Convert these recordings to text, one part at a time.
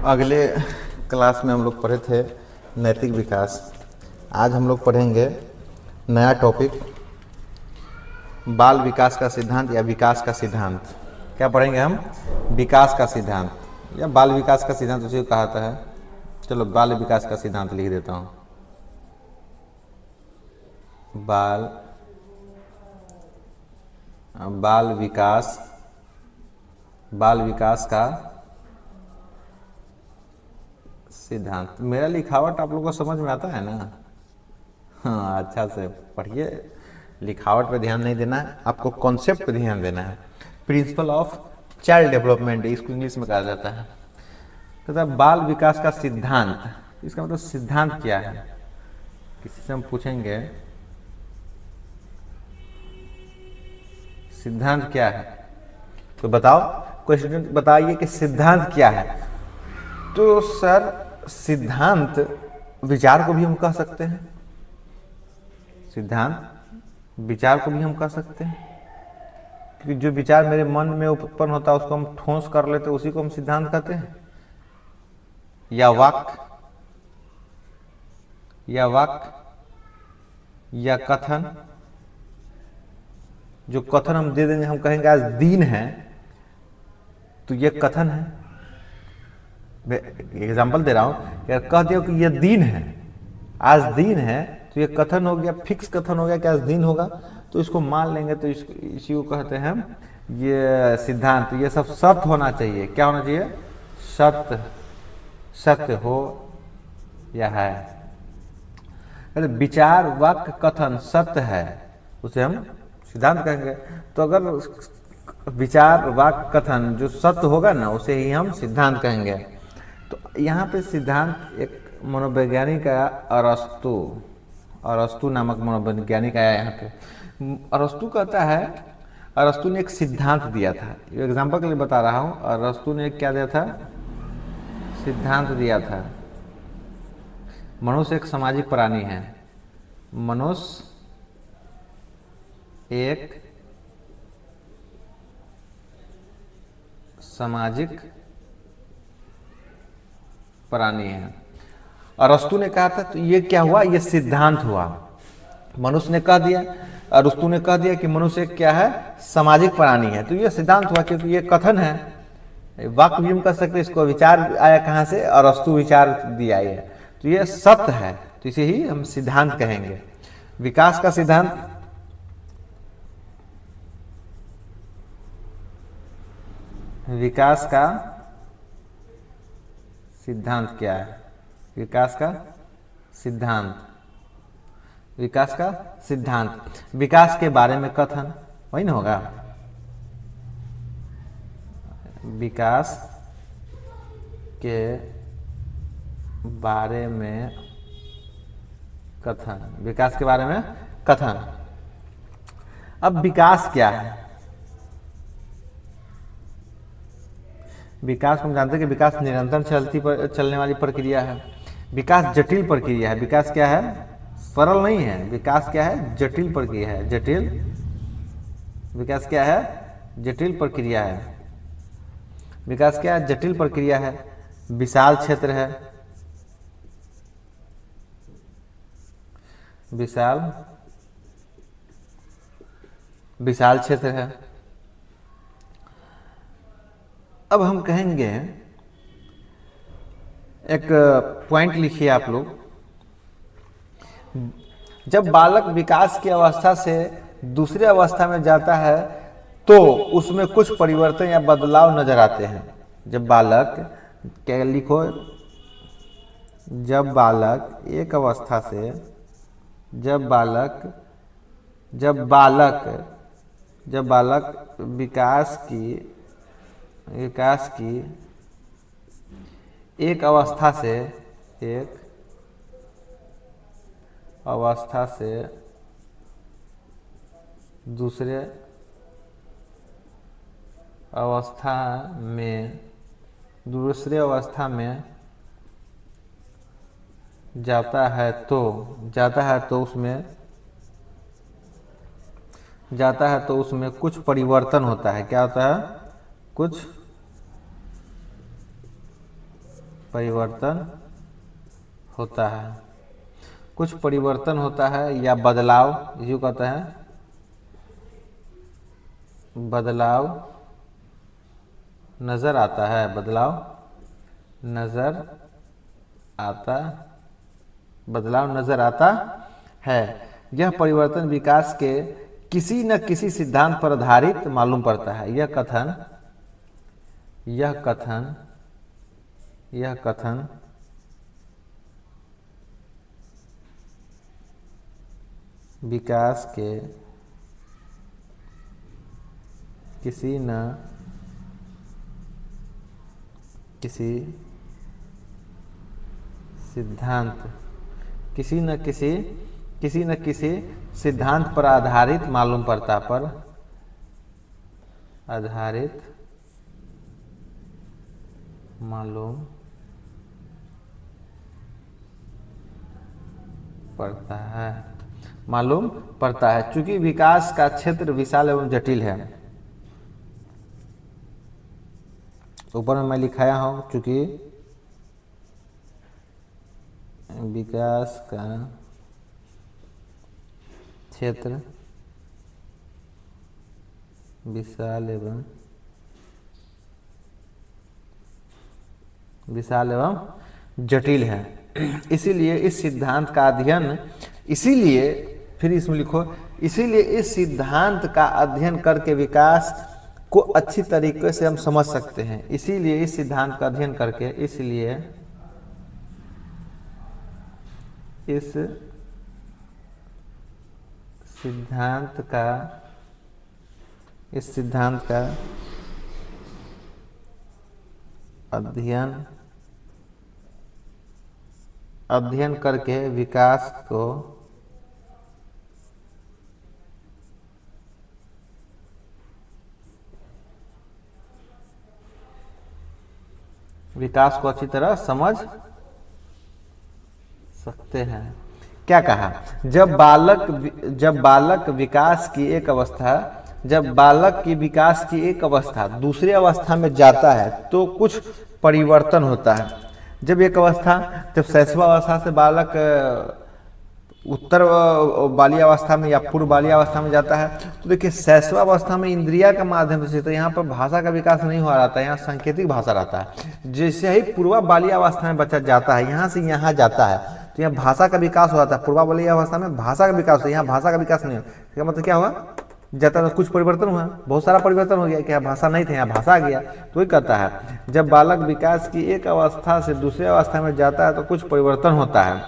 अगले क्लास में हम लोग पढ़े थे नैतिक विकास। आज हम लोग पढ़ेंगे नया टॉपिक बाल विकास का सिद्धांत या विकास का सिद्धांत। क्या पढ़ेंगे हम? विकास का सिद्धांत या बाल विकास का सिद्धांत उसे कहा है। चलो बाल विकास का सिद्धांत लिख देता हूँ। बाल विकास का सिद्धांत। मेरा लिखावट आप लोगों को समझ में आता है ना? हाँ, अच्छा से पढ़िए। लिखावट पे ध्यान नहीं देना है, आपको कॉन्सेप्ट पे ध्यान देना है। प्रिंसिपल ऑफ चाइल्ड डेवलपमेंट इसको इंग्लिश में कहा जाता है। तो बाल विकास का सिद्धांत, इसका मतलब सिद्धांत क्या है? किसी से हम पूछेंगे सिद्धांत क्या है, तो बताओ, कोई स्टूडेंट बताइए कि सिद्धांत क्या है। तो सर सिद्धांत विचार को भी हम कह सकते हैं, सिद्धांत विचार को भी हम कह सकते हैं, क्योंकि जो विचार मेरे मन में उत्पन्न होता है उसको हम ठोस कर लेते हैं, उसी को हम सिद्धांत कहते हैं। या वाक्य या कथन, जो कथन हम दे देंगे, हम कहेंगे आज दिन है तो ये कथन है। एग्जाम्पल दे रहा हूं, यार कह दिया कि ये दिन है, आज दिन है, तो ये कथन हो गया, फिक्स कथन हो गया कि आज दिन होगा, तो इसको मान लेंगे, तो इसी को कहते हैं ये सिद्धांत। ये सब सत्य होना चाहिए। क्या होना चाहिए? सत्य हो या है। विचार वाक्य कथन सत्य है, उसे हम सिद्धांत कहेंगे। तो अगर विचार वाक्य कथन जो सत्य होगा ना, उसे ही हम सिद्धांत कहेंगे। तो यहाँ पे सिद्धांत एक मनोवैज्ञानिक आया, अरस्तु नामक मनोवैज्ञानिक आया यहाँ पे। अरस्तु कहता है, अरस्तु ने एक सिद्धांत दिया था। एग्जाम्पल के लिए बता रहा हूँ, अरस्तु ने क्या दिया था? सिद्धांत दिया था। मनुष्य एक सामाजिक प्राणी है। मनुष्य एक सामाजिक प्राणी है। अरस्तु ने कहा था, तो ये क्या हुआ? ये सिद्धांत हुआ। मनुष्य ने कह दिया, अरस्तु ने कह दिया कि मनुष्य क्या है? सामाजिक प्राणी है, तो ये सिद्धांत हुआ, क्योंकि ये कथन है। वाक्य भी हम कह सकते हैं। इसको विचार आया कहाँ से? अरस्तु विचार दिया है, तो ये सत्य है, तो इसे ही हम सिद्धांत कहेंगे। विकास का सिद्धांत, विकास का सिद्धांत क्या है? विकास का सिद्धांत, विकास के बारे में कथन, वही ना होगा? विकास के बारे में कथन, विकास के बारे में कथन। अब विकास क्या है? विकास हम जानते हैं कि विकास निरंतर चलने वाली प्रक्रिया है। विकास जटिल प्रक्रिया है। विकास क्या है? सरल नहीं है। विकास क्या है? जटिल प्रक्रिया है। विकास क्या है? जटिल प्रक्रिया है। विकास क्या है? जटिल प्रक्रिया है। विशाल क्षेत्र है, विशाल क्षेत्र है। अब हम कहेंगे, एक पॉइंट लिखिए आप लोग। जब बालक विकास की अवस्था से दूसरी अवस्था में जाता है तो उसमें कुछ परिवर्तन या बदलाव नजर आते हैं। जब बालक, क्या लिखो, जब बालक एक अवस्था से, जब बालक विकास की एक अवस्था से दूसरे अवस्था में जाता है तो उसमें कुछ परिवर्तन होता है। क्या होता है? कुछ परिवर्तन होता है, कुछ परिवर्तन होता है या बदलाव, यूँ कहते हैं बदलाव नजर आता है, बदलाव नजर आता, बदलाव नजर आता है। यह परिवर्तन विकास के किसी न किसी सिद्धांत पर आधारित मालूम पड़ता है। यह कथन विकास के किसी न किसी सिद्धांत, किसी न किसी सिद्धांत पर आधारित मालूम पड़ता, पर आधारित मालूम पड़ता है, मालूम पड़ता है। चूंकि विकास का क्षेत्र विशाल एवं जटिल है, ऊपर में मैं लिखाया हूं, चूंकि विकास का क्षेत्र विशाल एवं जटिल है, इसीलिए इस सिद्धांत का अध्ययन, इसीलिए फिर इसमें लिखो, इसीलिए इस सिद्धांत का अध्ययन करके विकास को अच्छी तरीके से हम समझ सकते हैं। इसीलिए इस सिद्धांत का अध्ययन करके, इसलिए इस सिद्धांत का अध्ययन करके विकास को अच्छी तरह समझ सकते हैं। क्या कहा? जब बालक विकास की एक अवस्था, जब बालक की विकास की एक अवस्था दूसरी अवस्था में जाता है तो कुछ परिवर्तन होता है। जब शैशव अवस्था से बालक उत्तर बाली अवस्था में या पूर्व बाली अवस्था में जाता है, तो देखिए शैशव अवस्था में इंद्रिया के माध्यम से, तो यहाँ पर भाषा का विकास नहीं हो रहा था, यहाँ सांकेतिक भाषा रहता है। जैसे ही पूर्व बाली अवस्था में बच्चा जाता है, यहाँ से यहाँ जाता है, तो यहाँ भाषा का विकास हो जाता है। पूर्व बाली अवस्था में भाषा का विकास हो, यहाँ भाषा का विकास नहीं हो। इसका मतलब क्या हुआ? जाता तो कुछ परिवर्तन हुआ, बहुत सारा परिवर्तन हो गया कि यहाँ भाषा नहीं थे, यहाँ भाषा आ गया। तो वही कहता है, जब बालक विकास की एक अवस्था से दूसरी अवस्था में जाता है तो कुछ परिवर्तन होता है,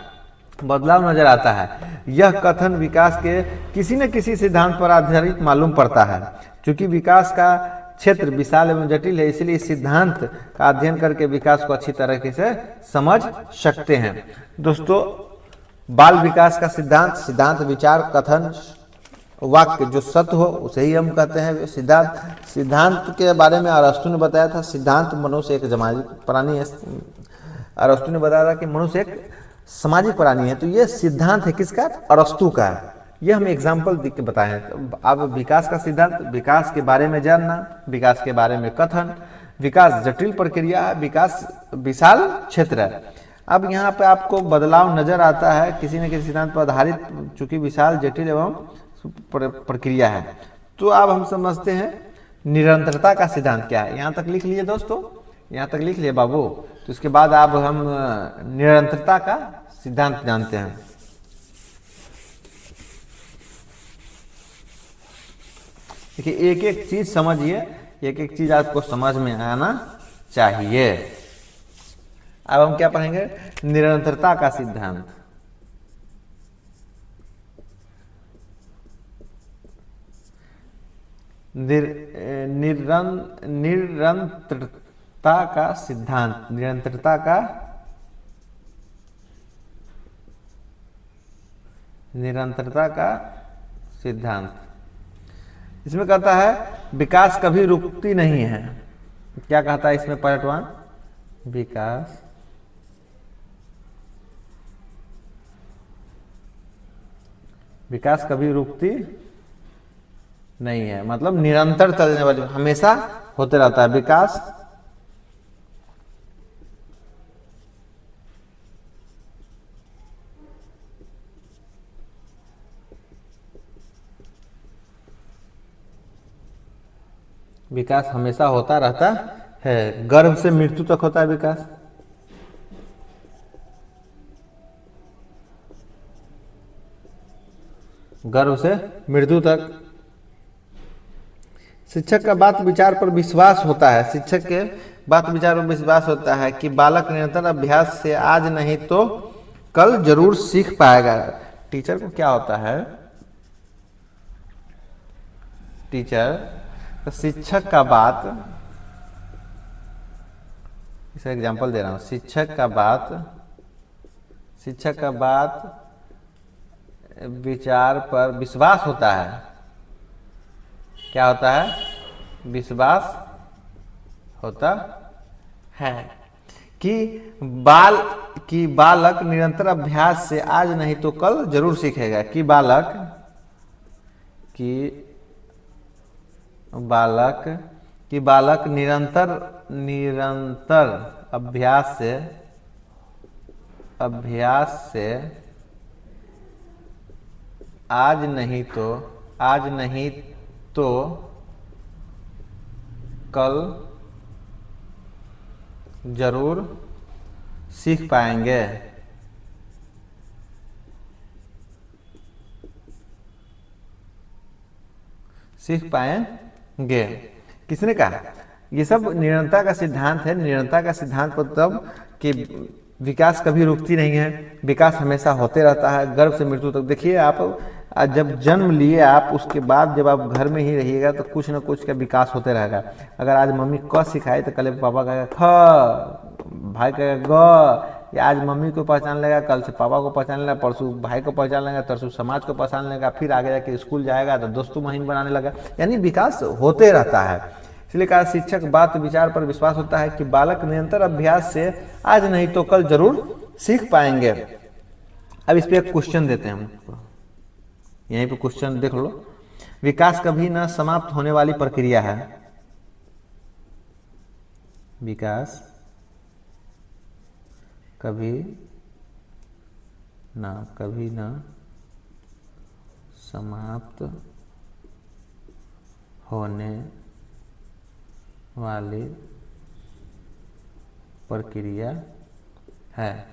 बदलाव नजर आता है। यह कथन विकास के किसी न किसी सिद्धांत पर आधारित मालूम पड़ता है। क्योंकि विकास का क्षेत्र विशाल एवं जटिल है, इसलिए इस सिद्धांत का अध्ययन करके विकास को अच्छी तरीके से समझ सकते हैं। दोस्तों, बाल विकास का सिद्धांत विचार, कथन, वाक्य जो सत्य हो उसे ही हम कहते हैं सिद्धांत के बारे में अरस्तु ने बताया था। सिद्धांत मनुष्य एक सामाजिक प्राणी है। अरस्तु ने बताया था कि मनुष्य एक सामाजिक प्राणी है। तो ये सिद्धांत है किसका? अरस्तु का। ये हम एग्जाम्पल देख के बताए हैं। अब विकास का सिद्धांत, विकास के बारे में जानना, विकास के बारे में कथन, विकास जटिल प्रक्रिया है, विकास विशाल क्षेत्र है। अब यहाँ पे आपको बदलाव नजर आता है किसी न किसी सिद्धांत पर आधारित, चूंकि विशाल जटिल एवं प्रक्रिया है। तो अब हम समझते हैं निरंतरता का सिद्धांत क्या है। यहाँ तक लिख लिए दोस्तों, यहाँ तक लिख लिए बाबू। तो इसके बाद अब हम निरंतरता का सिद्धांत जानते हैं। देखिए, एक एक चीज समझिए, एक एक चीज आपको समझ में आना चाहिए। अब हम क्या पढ़ेंगे? निरंतरता का सिद्धांत। निरंतरता का सिद्धांत, निरंतरता का सिद्धांत। इसमें कहता है विकास कभी रुकती नहीं है। क्या कहता है इसमें? पार्ट 1, विकास कभी रुकती नहीं है, मतलब निरंतर चलने वाली, हमेशा होते रहता है। विकास विकास हमेशा होता रहता है। गर्भ से मृत्यु तक होता है विकास। गर्भ से मृत्यु तक। शिक्षक का बात विचार पर विश्वास होता है। शिक्षक के बात विचार पर विश्वास होता है कि बालक निरंतर अभ्यास से आज नहीं तो कल जरूर सीख पाएगा। टीचर को क्या होता है, टीचर शिक्षक का बात, इसका एग्जांपल दे रहा हूं, शिक्षक का बात विचार पर विश्वास होता है। क्या होता है, विश्वास होता है कि बालक निरंतर अभ्यास से आज नहीं तो कल जरूर सीखेगा। कि बालक निरंतर अभ्यास से आज नहीं तो कल जरूर सीख पाएंगे। किसने कहा? ये सब निरंतरता का सिद्धांत है। निरंतरता का सिद्धांत मतलब कि विकास कभी रुकती नहीं है, विकास हमेशा होते रहता है गर्भ से मृत्यु तक। देखिए आप जब जन्म लिए आप, उसके बाद जब आप घर में ही रहिएगा तो कुछ ना कुछ का विकास होते रहेगा। अगर आज मम्मी क सिखाए तो कल पापा कहेगा ख, भाई कहेगा ग, या आज मम्मी को पहचान लेगा, कल से पापा को पहचान लेगा, परसों भाई को पहचान लेगा, तरसों समाज को पहचान लेगा, फिर आगे जाके स्कूल जाएगा तो दोस्तों महीन बनाने लगा। यानी विकास होते रहता है। इसलिए कहा शिक्षक बात विचार पर विश्वास होता है कि बालक निरंतर अभ्यास से आज नहीं तो कल जरूर सीख पाएंगे। अब इस पे एक क्वेश्चन देते हैं हम, यहीं पे क्वेश्चन देख लो। विकास कभी न समाप्त होने वाली प्रक्रिया है। विकास कभी न समाप्त होने वाली प्रक्रिया है।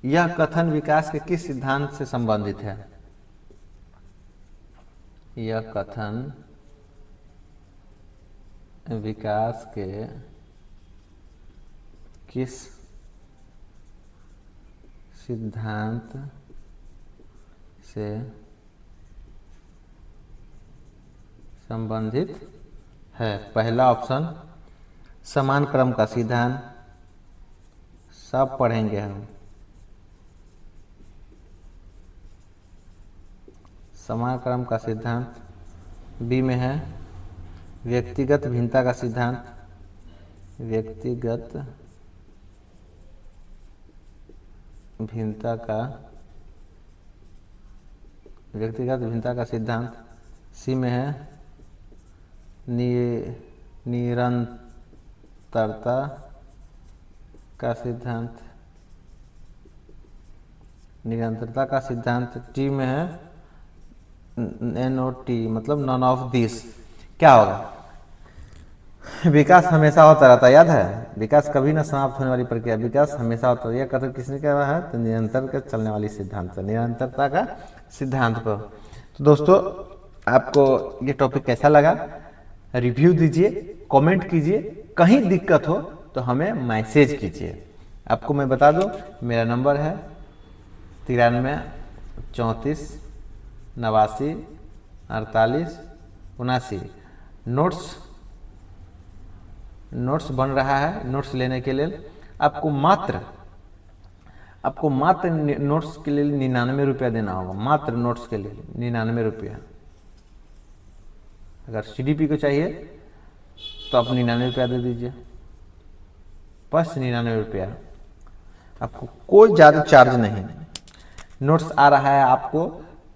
यह कथन विकास के किस सिद्धांत से संबंधित है? यह कथन विकास के किस सिद्धांत से संबंधित है? पहला ऑप्शन समान क्रम का सिद्धांत, सब पढ़ेंगे हम। समान क्रम का सिद्धांत। बी में है व्यक्तिगत भिन्नता का सिद्धांत। व्यक्तिगत भिन्नता का सिद्धांत। सी में है निरंतरता का सिद्धांत। निरंतरता का सिद्धांत। टी में है NOT मतलब नॉन ऑफ दिस। क्या होगा? विकास हमेशा होता रहता है। याद है, विकास कभी ना समाप्त होने वाली प्रक्रिया, विकास हमेशा होता है। यह कथन किसने कहा है? तो निरंतर के चलने वाली सिद्धांत, निरंतरता का सिद्धांत पर। तो दोस्तों आपको ये टॉपिक कैसा लगा? रिव्यू दीजिए, कमेंट कीजिए, कहीं दिक्कत हो तो हमें मैसेज कीजिए। आपको मैं बता दूं मेरा नंबर है 93 34 89 48 79। नोट्स बन रहा है। नोट्स लेने के लिए आपको मात्र नोट्स के लिए 99 रुपया देना होगा। मात्र नोट्स के लिए 99 रुपया। अगर CDP को चाहिए तो आप 99 रुपया दे दीजिए, बस 99 रुपया। आपको कोई ज़्यादा चार्ज नहीं। नोट्स आ रहा है, आपको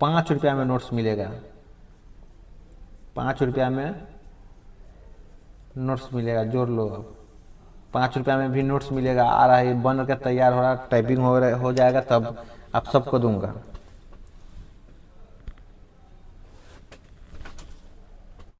5 रुपया में नोट्स मिलेगा। 5 रुपया में नोट्स मिलेगा। जोड़ लो अब, 5 रुपया में भी नोट्स मिलेगा। आ रहा है, बन कर तैयार हो रहा, टाइपिंग हो जाएगा, तब आप सबको दूंगा।